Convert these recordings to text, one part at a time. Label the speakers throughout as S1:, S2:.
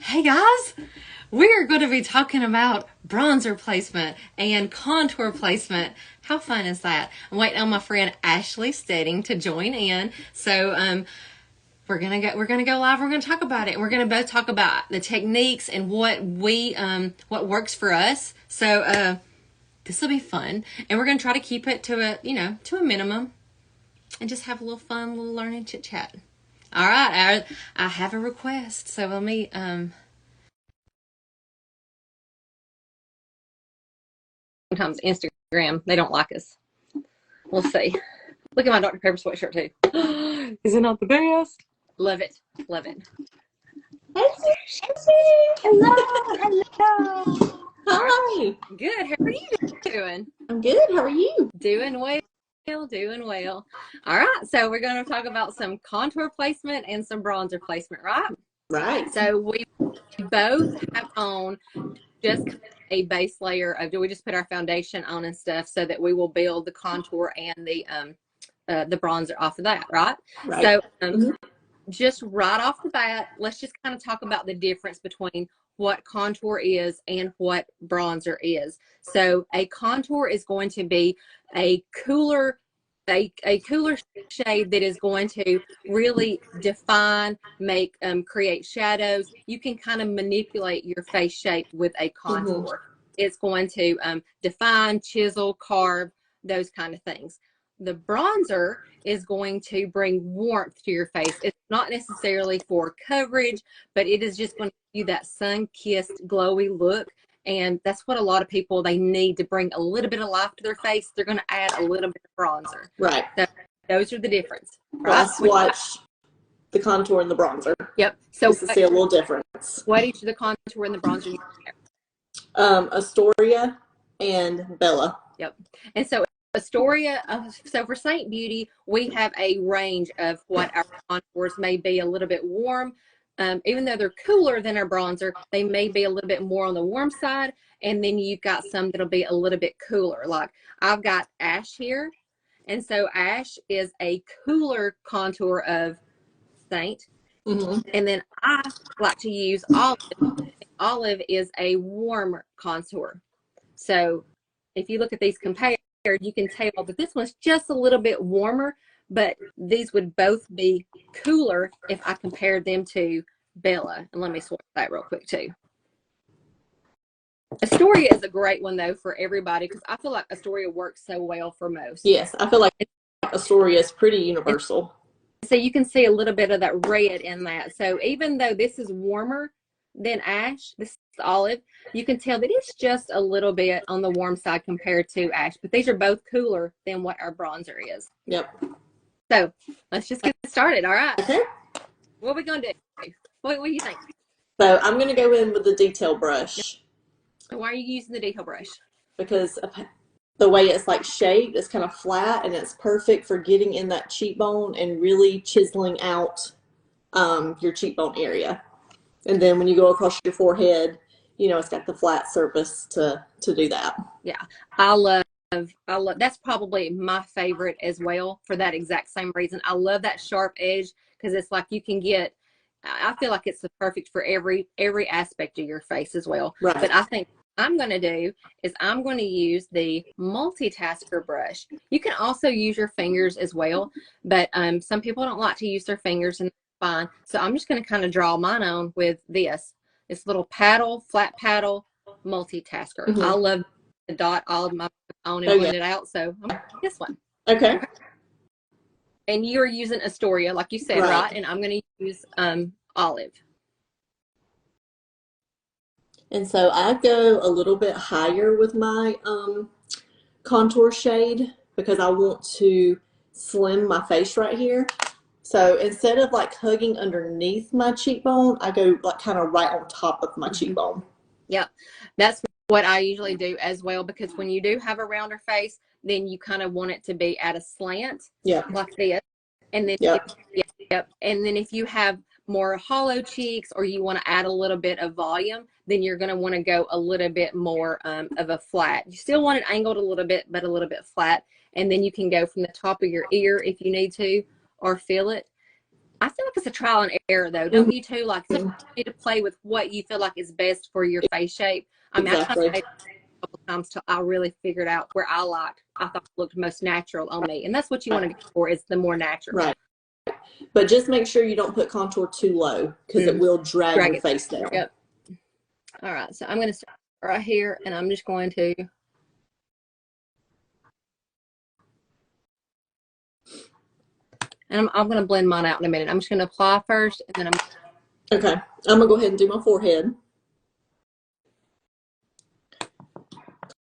S1: Hey guys, we're going to be talking about bronzer placement and contour placement. How fun is that? I'm waiting on my friend Ashley Stedding to join in. So we're gonna go live. We're gonna talk about it. And we're gonna both talk about the techniques and what works for us. So this will be fun, and we're gonna try to keep it to a minimum, and just have a little fun, little learning chit chat. All right, I have a request. So let me sometimes Instagram, they don't like us. We'll see. Look at my Dr. Pepper sweatshirt too. Is it not the best? Love it. Love it.
S2: Hello, hello.
S1: Hi. Good. How are you doing?
S2: I'm good. How are you?
S1: Doing well. Doing well. All right. So we're going to talk about some contour placement and some bronzer placement, right?
S2: Right.
S1: So we both have on just a base layer of, do we just put our foundation on and stuff so that we will build the contour and the bronzer off of that, right?
S2: Right.
S1: So just right off the bat, let's just kind of talk about the difference between what contour is and what bronzer is. So a contour is going to be a cooler shade that is going to really define, create shadows. You can kind of manipulate your face shape with a contour. It's going to define, chisel, carve, those kind of things. The bronzer is going to bring warmth to your face. It's not necessarily for coverage, but it is just going to give you that sun-kissed, glowy look. And that's what a lot of people, they need to bring a little bit of life to their face. They're going to add a little bit of bronzer.
S2: Right.
S1: So those are the difference. Right?
S2: Let's swatch the contour and the bronzer.
S1: Yep. So
S2: just to see a little difference.
S1: What each of the contour and the bronzer you
S2: have? Astoria and Bella.
S1: Yep. And so Astoria, so for Saint Beauty, we have a range of what our contours may be a little bit warm. Even though they're cooler than our bronzer, they may be a little bit more on the warm side. And then you've got some that'll be a little bit cooler. Like I've got Ash here. And so Ash is a cooler contour of Saint. And then I like to use Olive. Olive is a warmer contour. So if you look at these compared, you can tell that this one's just a little bit warmer, but these would both be cooler if I compared them to Bella. And let me swatch that real quick too. Astoria is a great one though for everybody because I feel like Astoria works so well for most.
S2: Yes, I feel like Astoria is pretty universal.
S1: So you can see a little bit of that red in that. So even though this is warmer than Ash, this is Olive, you can tell that it's just a little bit on the warm side compared to Ash, but these are both cooler than what our bronzer is.
S2: Yep.
S1: So let's just get started. All right.
S2: Okay.
S1: What are we going to do? What do you think?
S2: So I'm going to go in with the detail brush.
S1: Why are you using the detail brush?
S2: Because the way it's like shaped, it's kind of flat and it's perfect for getting in that cheekbone and really chiseling out your cheekbone area. And then when you go across your forehead, you know, it's got the flat surface to do that.
S1: Yeah, I love, that's probably my favorite as well for that exact same reason. I love that sharp edge because it's like you can get, I feel like it's the perfect for every aspect of your face as well.
S2: Right.
S1: But I think I'm going to do is I'm going to use the multitasker brush. You can also use your fingers as well, but some people don't like to use their fingers, and that's fine. So I'm just going to kind of draw mine on with this little paddle, flat paddle multitasker. I love the dot all of my on and blend it out. So I'm going to this one.
S2: Okay.
S1: And you're using Astoria, like you said, right? And I'm going to use Olive.
S2: And so I go a little bit higher with my contour shade because I want to slim my face right here. So instead of like hugging underneath my cheekbone, I go like kind of right on top of my cheekbone.
S1: Yep. That's what I usually do as well, because when you do have a rounder face, then you kind of want it to be at a slant, like this. And then, and then if you have more hollow cheeks or you want to add a little bit of volume, then you're going to want to go a little bit more of a flat. You still want it angled a little bit, but a little bit flat. And then you can go from the top of your ear if you need to, or fill it. I feel like it's a trial and error, though. Don't you too? Like, sometimes you need to play with what you feel like is best for your face shape. I mean, I tried
S2: Exactly.
S1: it a couple times till I really figured out where I thought it looked most natural on me. And that's what you want to go for, is the more natural.
S2: Right. But just make sure you don't put contour too low, because it will drag your
S1: it.
S2: face down.
S1: Yep. All right. So I'm going to start right here, and I'm just going to. And I'm going to blend mine out in a minute. I'm just going to apply first, and then
S2: Okay. I'm going to go ahead and do my forehead.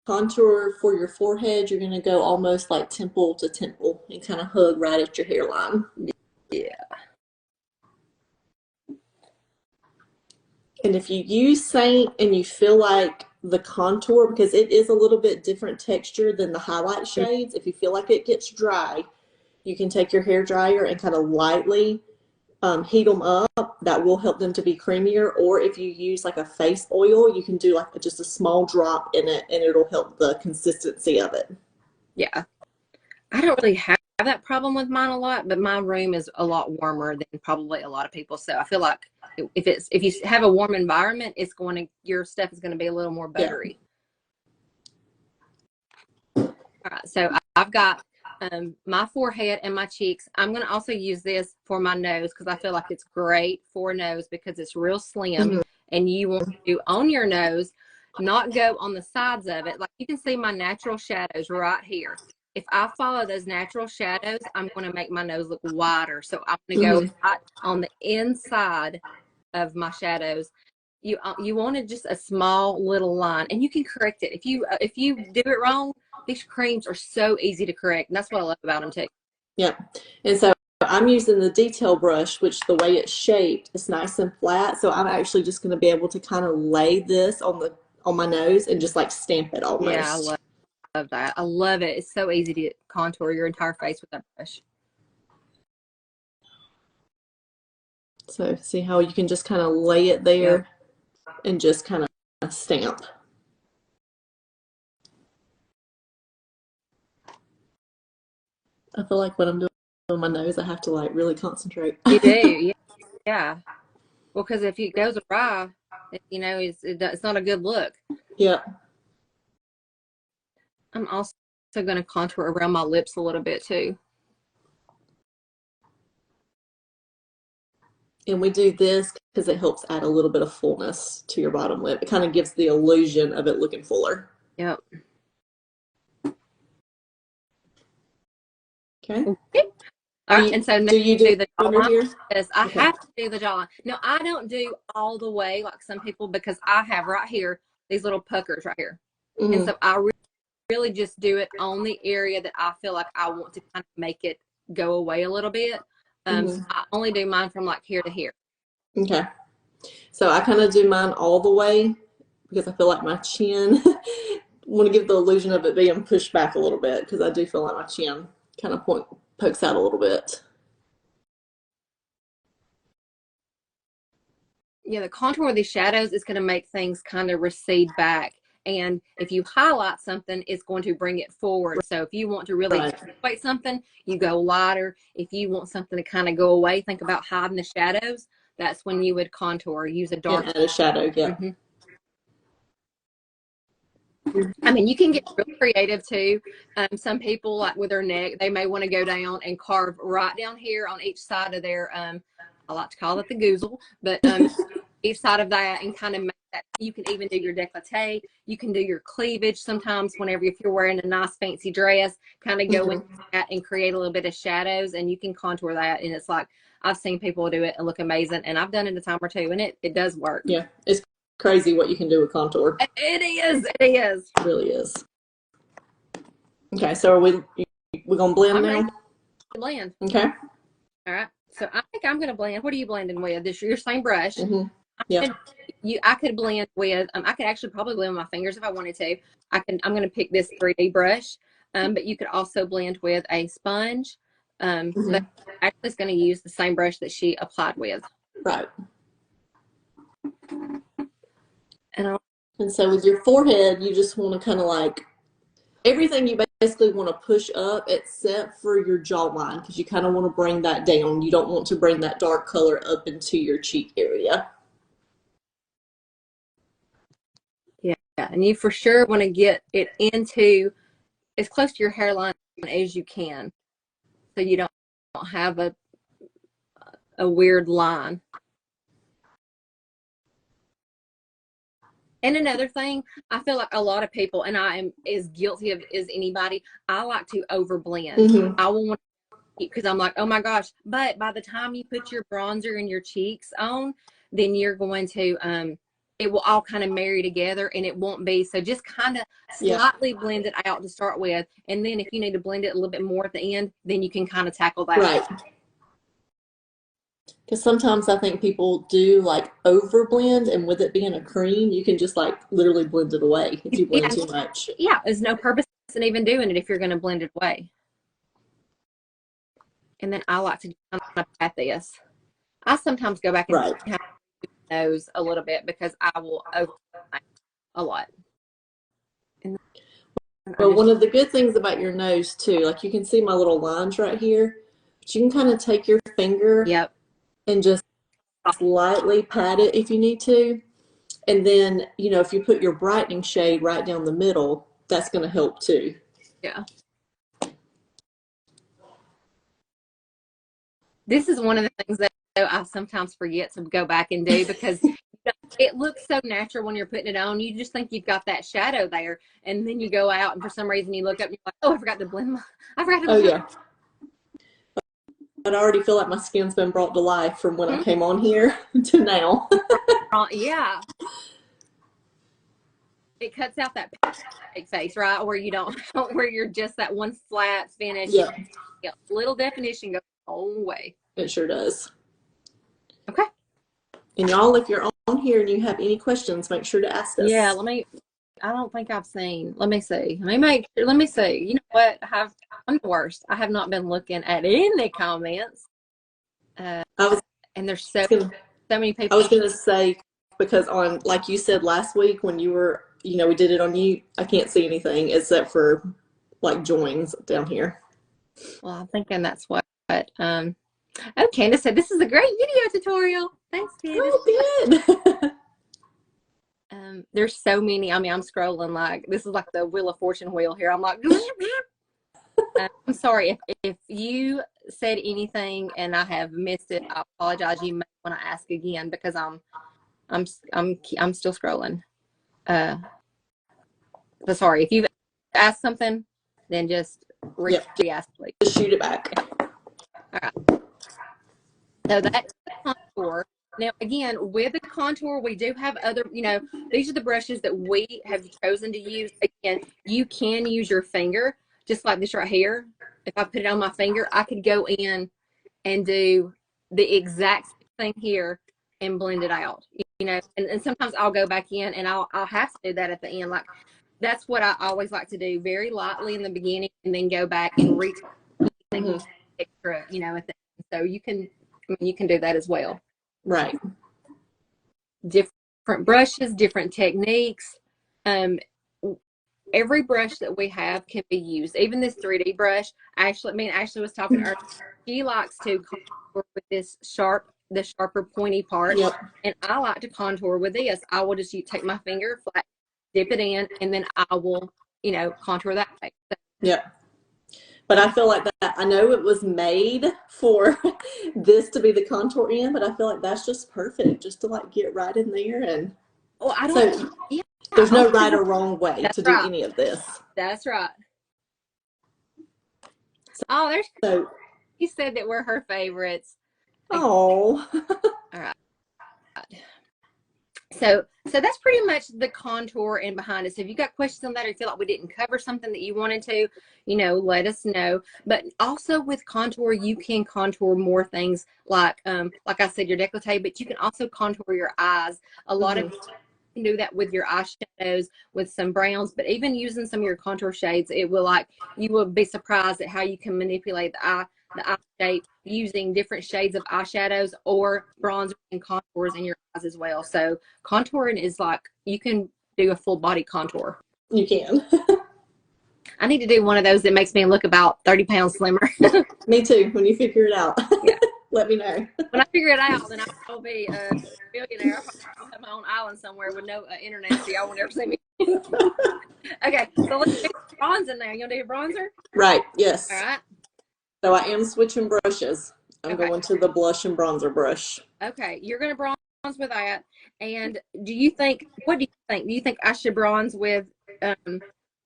S2: Contour for your forehead, you're going to go almost like temple to temple and kind of hug right at your hairline.
S1: Yeah.
S2: And if you use Saint and you feel like the contour, because it is a little bit different texture than the highlight shades, if you feel like it gets dry, you can take your hair dryer and kind of lightly heat them up. That will help them to be creamier. Or if you use like a face oil, you can do like just a small drop in it, and it'll help the consistency of it.
S1: Yeah. I don't really have that problem with mine a lot, but my room is a lot warmer than probably a lot of people. So I feel like if you have a warm environment, your stuff is going to be a little more buttery. Yeah. All right. So I've got my forehead and my cheeks. I'm going to also use this for my nose, because I feel like it's great for nose because it's real slim, and you want to on your nose, not go on the sides of it. Like, you can see my natural shadows right here. If I follow those natural shadows, I'm going to make my nose look wider. So I'm going to go right on the inside of my shadows. You wanted just a small little line, and you can correct it. If you do it wrong, these creams are so easy to correct, and that's what I love about them too.
S2: Yeah. And so I'm using the detail brush, which the way it's shaped is nice and flat. So I'm actually just going to be able to kind of lay this on my nose and just like stamp it almost.
S1: Yeah, I love that. I love it. It's so easy to contour your entire face with that brush.
S2: So see how you can just kind of lay it there and just kind of stamp. I feel like when I'm doing my nose, I have to like really concentrate.
S1: You do, yeah. Well, because if it goes awry, it's not a good look.
S2: Yeah.
S1: I'm also going to contour around my lips a little bit too.
S2: And we do this because it helps add a little bit of fullness to your bottom lip. It kind of gives the illusion of it looking fuller.
S1: Yep.
S2: Okay.
S1: All right, and so now you do the jawline.
S2: Here?
S1: Yes, I have to do the jawline. No, I don't do all the way like some people, because I have right here these little puckers right here. And so I really just do it on the area that I feel like I want to kind of make it go away a little bit. So I only do mine from like here to here.
S2: Okay. So I kind of do mine all the way because I feel like my chin, want to give the illusion of it being pushed back a little bit, because I do feel like my chin kind of pokes out a little bit.
S1: Yeah, the contour of these shadows is going to make things kind of recede back. And if you highlight something, it's going to bring it forward. So if you want to really accentuate something, you go lighter. If you want something to kind of go away, think about hiding the shadows. That's when you would contour. Use a dark.
S2: And add a shadow, yeah.
S1: I mean, you can get real creative too. Some people, like with their neck, they may want to go down and carve right down here on each side of their, I like to call it the goozle, but each side of that, and kind of make that. You can even do your décolleté. You can do your cleavage sometimes if you're wearing a nice fancy dress, kind of go into that and create a little bit of shadows, and you can contour that. And it's like, I've seen people do it and look amazing, and I've done it a time or two, and it does work.
S2: Yeah, it's crazy what you can do with contour.
S1: It is. It
S2: really is. Okay, so we're gonna blend now?
S1: Blend.
S2: Okay.
S1: All right. So I think I'm gonna blend. What are you blending with? This your same brush.
S2: Yeah.
S1: I could blend with. I could actually probably blend with my fingers if I wanted to. I'm gonna pick this 3D brush. But you could also blend with a sponge. But actually, is gonna use the same brush that she applied with.
S2: Right.
S1: And
S2: so with your forehead, you just want to kind of like everything you basically want to push up except for your jawline because you kind of want to bring that down. You don't want to bring that dark color up into your cheek area.
S1: Yeah, and you for sure want to get it into as close to your hairline as you can, so you don't have a weird line. And another thing, I feel like a lot of people, and I am as guilty of as anybody, I like to overblend.
S2: Mm-hmm.
S1: I will want to keep, because I'm like, oh my gosh, but by the time you put your bronzer and your cheeks on, then you're going to it will all kind of marry together and it won't be. So just kind of slightly blend it out to start with, and then if you need to blend it a little bit more at the end, then you can kind of tackle that.
S2: Right. Because sometimes I think people do like overblend, and with it being a cream, you can just like literally blend it away if you blend too much.
S1: Yeah, there's no purpose in even doing it if you're going to blend it away. And then I like to kind of pat this. I sometimes go back and have nose a little bit because I will overblend a lot.
S2: Well, one of the good things about your nose too, like you can see my little lines right here, but you can kind of take your finger and just slightly pat it if you need to. And then, you know, if you put your brightening shade right down the middle, that's going to help too.
S1: Yeah. This is one of the things that I sometimes forget to go back and do because it looks so natural when you're putting it on. You just think you've got that shadow there, and then you go out and for some reason you look up and you're like, oh, I forgot to blend I forgot to blend.
S2: Oh, yeah. But I already feel like my skin's been brought to life from when I came on here to now.
S1: Yeah. It cuts out that face, right? Where you don't, where you're just that one flat finish.
S2: Yeah.
S1: Little definition goes a long way.
S2: It sure does.
S1: Okay.
S2: And y'all, if you're on here and you have any questions, make sure to ask us.
S1: Yeah, I don't think I've seen. Let me see. Let me see. You know what? I'm the worst. I have not been looking at any comments. And there's so many people.
S2: I was going to say, because on, like you said last week when you were, you know, we did it on you, I can't see anything except for like joins down here.
S1: Well, I'm thinking that's what, oh, Candace said, this is a great video tutorial. Thanks, Candace.
S2: Oh, good.
S1: There's so many. I mean, I'm scrolling like, this is like the Wheel of Fortune wheel here. I'm like, I'm sorry if you said anything and I have missed it. I apologize. You may want to ask again because I'm still scrolling. So sorry if you've asked something, then just re-ask, please.
S2: Just shoot it back.
S1: All right. So that's the contour. Now, again, with the contour, we do have other, you know, these are the brushes that we have chosen to use. Again, you can use your finger, just like this right here. If I put it on my finger, I could go in and do the exact thing here and blend it out, you know, and sometimes I'll go back in and I'll have to do that at the end. Like, that's what I always like to do, very lightly in the beginning and then go back and reach extra, you know, at the end. So you can do that as well.
S2: Right.
S1: Different brushes, different techniques. Every brush that we have can be used. Even this 3D brush, Ashley was talking earlier. She likes to contour with this the sharper pointy part.
S2: Yep.
S1: And I like to contour with this. I will just take my finger flat, dip it in, and then I will, you know, contour that way.
S2: Yep. But I feel like that, I know it was made for this to be the contour in, but I feel like that's just perfect just to like get right in there. And
S1: well, I don't,
S2: there's no right or wrong way to do any of this.
S1: That's right. Oh, you said that we're her favorites.
S2: Oh.
S1: All right. So that's pretty much the contour and behind it. So if you got questions on that or you feel like we didn't cover something that you wanted to, you know, let us know. But also with contour, you can contour more things like I said, your décolleté, but you can also contour your eyes. A lot of you can do that with your eyeshadows, with some browns, but even using some of your contour shades, it will you will be surprised at how you can manipulate the eye shape using different shades of eyeshadows or bronzer and contours in your eyes as well. So contouring is like, you can do a full body contour.
S2: You can.
S1: I need to do one of those that makes me look about 30 pounds slimmer.
S2: Me too, when you figure it out.
S1: Yeah.
S2: Let me know.
S1: When I figure it out, then I'll be a billionaire. I'll have my own island somewhere with no internet, so y'all won't ever see me. Okay, so let's get bronze in there. You want to do your bronzer?
S2: Right, yes.
S1: All right.
S2: So I am switching brushes. I'm
S1: Okay.
S2: going to the blush and bronzer brush.
S1: Okay, you're going to bronze with that. And what do you think? Do you think I should bronze with,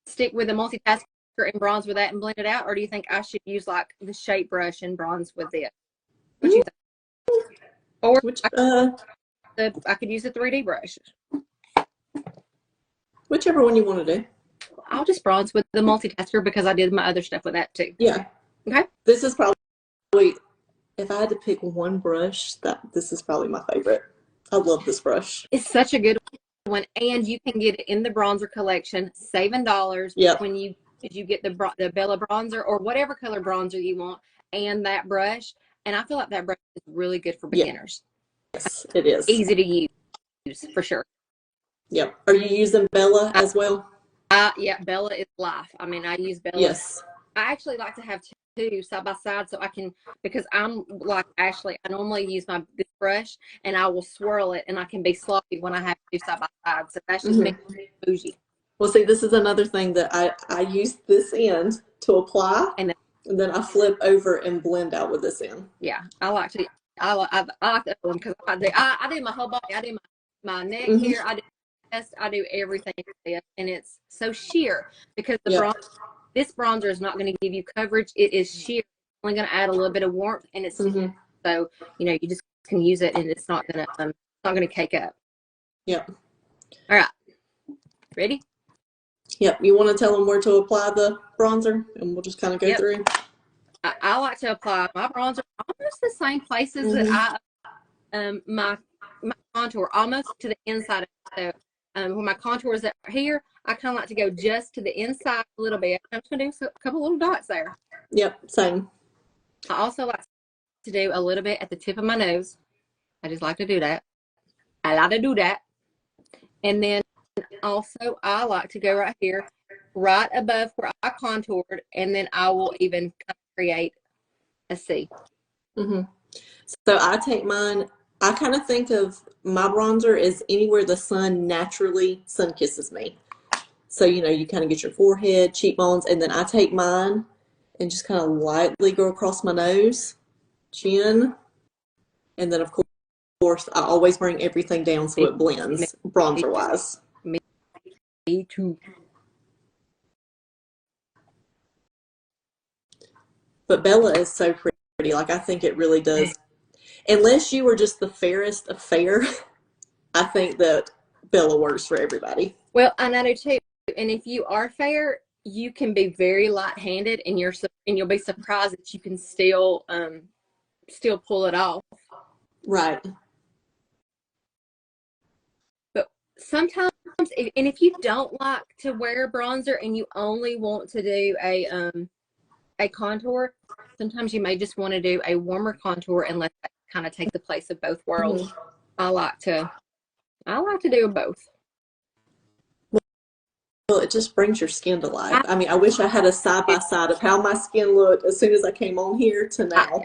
S1: stick with a multitasker and bronze with that and blend it out? Or do you think I should use like the shape brush and bronze with it? What do you think? Or I could use the 3D brush.
S2: Whichever one you want to do.
S1: I'll just bronze with the multitasker because I did my other stuff with that too.
S2: Yeah.
S1: Okay.
S2: This is probably, if I had to pick one brush, this is probably my favorite. I love this brush.
S1: It's such a good one, and you can get it in the bronzer collection, saving dollars when you get the Bella bronzer or whatever color bronzer you want, and that brush. And I feel like that brush is really good for beginners.
S2: Yes, it is.
S1: Easy to use for sure.
S2: Yep. Are you using Bella as well?
S1: Yeah, Bella is life. I mean, I use Bella.
S2: Yes.
S1: I actually like to have two side by side so I can, because I'm like Ashley, I normally use this brush and I will swirl it and I can be sloppy when I have two side by side. So that's just me bougie.
S2: Well, see, this is another thing that I use this end to apply and then I flip over and blend out with this end.
S1: Yeah, I like the other one because I do my whole body. I do my neck here. I do chest. I do everything, and it's so sheer because this bronzer is not going to give you coverage. It is sheer. It's only going to add a little bit of warmth, and it's so you just can use it, and it's not going to cake up. Yep. All right. Ready?
S2: Yep. You want to tell them where to apply the bronzer, and we'll just kind of go through.
S1: I like to apply my bronzer almost the same places that I my contour, almost to the inside. So when my contour is up here, I kind of like to go just to the inside a little bit. I'm just going to do a couple little dots there.
S2: Yep, same.
S1: I also like to do a little bit at the tip of my nose. I just like to do that. I like to do that. And then also I like to go right here, right above where I contoured, and then I will even create a C.
S2: So I take mine, I kind of think of my bronzer as anywhere the sun kisses me. So, you kind of get your forehead, cheekbones, and then I take mine and just kind of lightly go across my nose, chin, and then of course I always bring everything down so it blends bronzer wise.
S1: Me too.
S2: But Bella is so pretty. Like, I think it really does. Unless you were just the fairest of fair, I think that Bella works for everybody.
S1: Well, I know too. And if you are fair, you can be very light-handed, and you'll be surprised that you can still pull it off.
S2: Right.
S1: But sometimes, if you don't like to wear bronzer and you only want to do a contour, sometimes you may just want to do a warmer contour and let that kind of take the place of both worlds. I like to do both.
S2: Well, it just brings your skin to life. I mean, I wish I had a side by side of how my skin looked as soon as I came on here to now.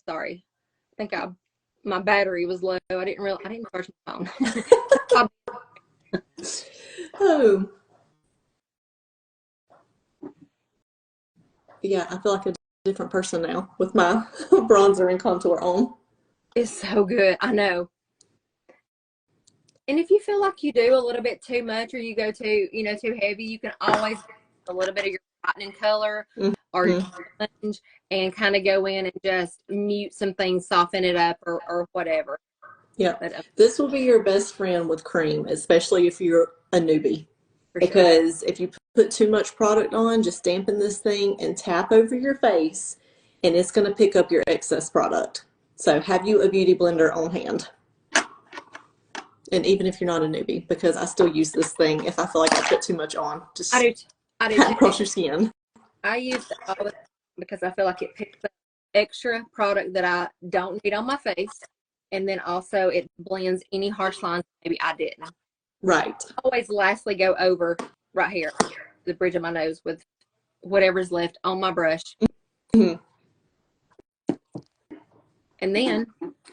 S1: Sorry. I think my battery was low. I didn't charge my phone.
S2: Oh. Yeah, I feel like a different person now with my bronzer and contour on.
S1: It's so good. I know. And if you feel like you do a little bit too much or you go too heavy, you can always a little bit of your brightening color or sponge and kind of go in and just mute some things, soften it up or whatever.
S2: Yeah. This will be your best friend with cream, especially if you're a newbie. Because if you put too much product on, just dampen this thing and tap over your face, and it's going to pick up your excess product. So have you a beauty blender on hand. And even if you're not a newbie, because I still use this thing if I feel like I put too much on. Just
S1: I do
S2: across your skin.
S1: I use it all the time because I feel like it picks up extra product that I don't need on my face. And then also it blends any harsh lines maybe I didn't.
S2: Right.
S1: Always lastly go over right here, the bridge of my nose with whatever's left on my brush.
S2: Mhm.
S1: And then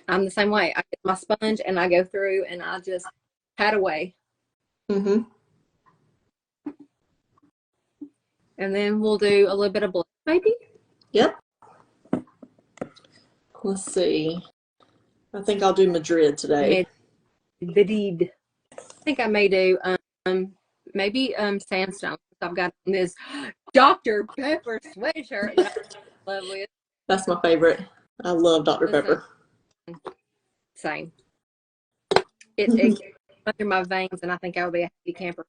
S1: I'm the same way. I get my sponge and I go through and I just pat away.
S2: Mm-hmm.
S1: And then we'll do a little bit of blush, maybe.
S2: Yep. Let's see. I think I'll do Madrid today.
S1: Madrid. I think I may do maybe sandstone. I've got this Dr. Pepper sweatshirt that I love with.
S2: That's my favorite. I love Dr. Pepper.
S1: Same. It gets under my veins, and I think I would be a happy camper.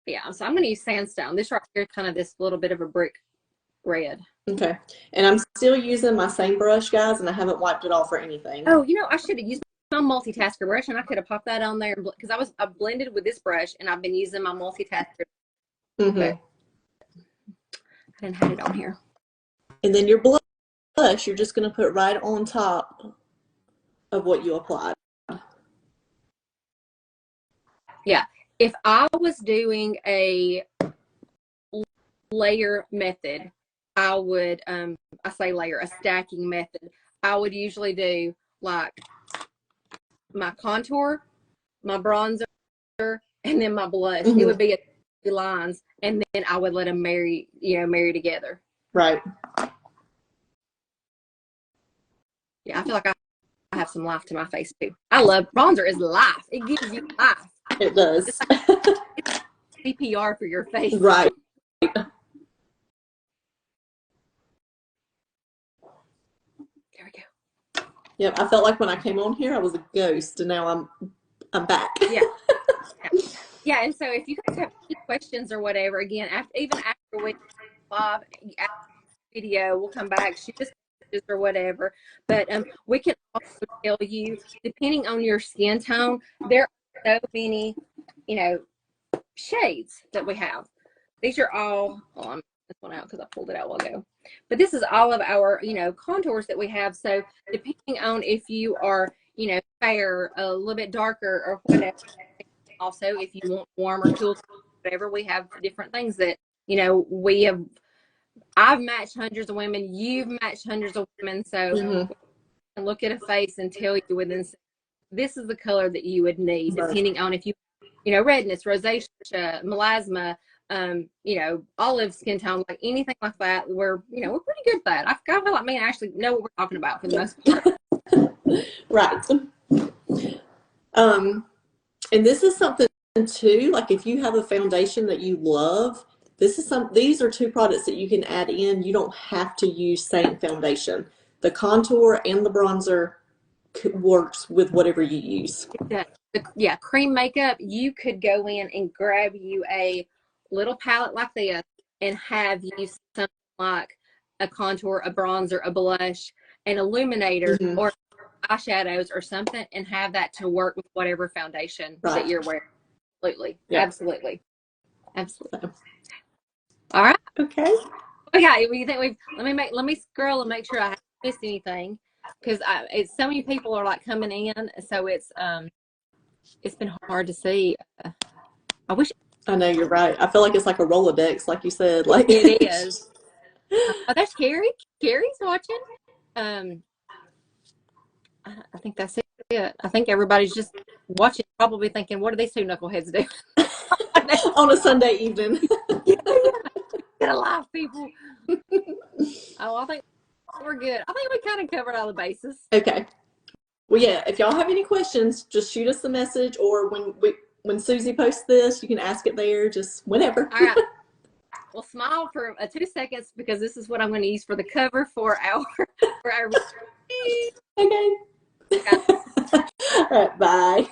S1: Yeah, so I'm going to use sandstone. This right here is kind of this little bit of a brick red.
S2: Okay. And I'm still using my same brush, guys, and I haven't wiped it off or anything.
S1: Oh, you know, I should have used my multitasker brush, and I could have popped that on there because I blended with this brush, and I've been using my multitasker.
S2: Mm-hmm.
S1: I didn't have it on here.
S2: And then your blush, you're just going to put right on top of what you applied.
S1: Yeah. If I was doing a layer method, I would, I say layer, a stacking method, I would usually do like my contour, my bronzer, and then my blush.
S2: Mm-hmm.
S1: It would be a lines, and then I would let them marry together.
S2: Right.
S1: Yeah, I feel like I have some life to my face too. I love bronzer is life. It gives you life.
S2: It does.
S1: It's like CPR for your face.
S2: Right.
S1: There we go.
S2: Yep. I felt like when I came on here, I was a ghost, and now I'm back.
S1: Yeah. Yeah. And so if you guys have any questions or whatever, again, even after we live after the video, we'll come back, shoot us messages or whatever. But we can also tell you, depending on your skin tone, there are so many, shades that we have. These are all, I'm this one out because I pulled it out a while ago. But this is all of our, contours that we have. So depending on if you are, fair, a little bit darker or whatever. Also, if you want warm or cool, whatever, we have different things that, I've matched hundreds of women. You've matched hundreds of women. So we can look at a face and tell you within, this is the color that you would need, depending on if you, redness, rosacea, melasma, olive skin tone, like anything like that. We're pretty good at that. I feel like me and Ashley know what we're talking about for the most part.
S2: Right. And this is something too, like if you have a foundation that you love, these are two products that you can add in. You don't have to use same foundation. The contour and the bronzer works with whatever you use.
S1: Yeah, cream makeup, you could go in and grab you a little palette like this and have you something like a contour, a bronzer, a blush, an illuminator, or eyeshadows or something, and have that to work with whatever foundation that you're wearing. Absolutely. Yeah. Absolutely. All right.
S2: Okay.
S1: Okay. Well, you think let me scroll and make sure I haven't missed anything, because so many people are like coming in, so it's been hard to see.
S2: I know, you're right. I feel like it's like a Rolodex, like you said. Like
S1: it is. Oh, that's Carrie. Carrie's watching. I think that's it. I think everybody's just watching, probably thinking, what do these two knuckleheads do
S2: on a Sunday evening?
S1: Get alive, people. Oh, I think we're good. I think we kind of covered all the bases.
S2: Okay. Well, yeah, if y'all have any questions, just shoot us a message, or when Susie posts this, you can ask it there, just whenever.
S1: All right. Well, smile for 2 seconds, because this is what I'm going to use for the cover for our
S2: Okay. All right, bye.